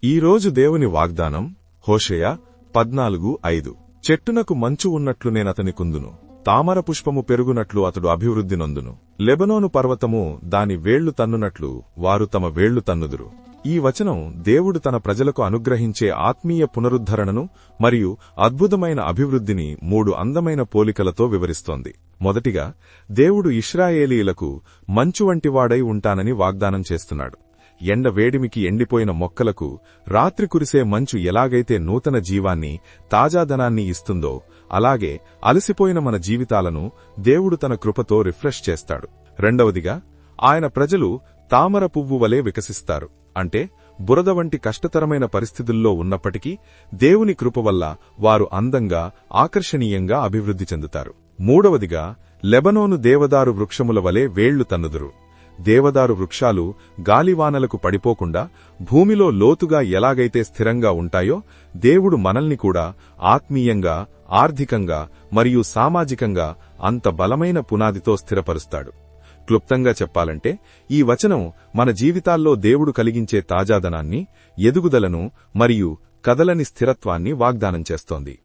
ఈరోజు దేవుని వాగ్దానం హోషేయ 14:5. చెట్టునకు మంచు ఉన్నట్లు నేనతని కుందును, తామర పుష్పము పెరుగునట్లు అతడు అభివృద్ధి నొందును. లెబనోను పర్వతము దాని వేళ్లు తన్నునట్లు వారు తమ వేళ్లు తన్నుదురు. ఈ వచనం దేవుడు తన ప్రజలకు అనుగ్రహించే ఆత్మీయ పునరుద్ధరణను మరియు అద్భుతమైన అభివృద్ధిని 3 అందమైన పోలికలతో వివరిస్తోంది. మొదటిగా, దేవుడు ఇశ్రాయేలీయులకు మంచు వంటివాడై ఉంటానని వాగ్దానం చేస్తున్నాడు. ఎండ వేడిమికి ఎండిపోయిన మొక్కలకు రాత్రి కురిసే మంచు ఎలాగైతే నూతన జీవాన్ని, తాజాదనాన్ని ఇస్తుందో, అలాగే అలసిపోయిన మన జీవితాలను దేవుడు తన కృపతో రిఫ్రెష్ చేస్తాడు. రెండవదిగా, ఆయన ప్రజలు తామర పువ్వు వలె వికసిస్తారు. అంటే బురద వంటి కష్టతరమైన పరిస్థితుల్లో ఉన్నప్పటికీ దేవుని కృప వల్ల వారు అందంగా, ఆకర్షణీయంగా అభివృద్ధి చెందుతారు. మూడవదిగా, లెబనోను దేవదారు వృక్షముల వలె వేళ్లు తన్నుదురు. దేవదారు వృక్షాలు గాలివానలకు పడిపోకుండా భూమిలో లోతుగా ఎలాగైతే స్థిరంగా ఉంటాయో, దేవుడు మనల్ని కూడా ఆత్మీయంగా, ఆర్థికంగా మరియు సామాజికంగా అంత బలమైన పునాదితో స్థిరపరుస్తాడు. క్లుప్తంగా చెప్పాలంటే, ఈ వచనం మన జీవితాల్లో దేవుడు కలిగించే తాజాదనాన్ని, ఎదుగుదలను మరియు కదలని స్థిరత్వాన్ని వాగ్దానం చేస్తోంది.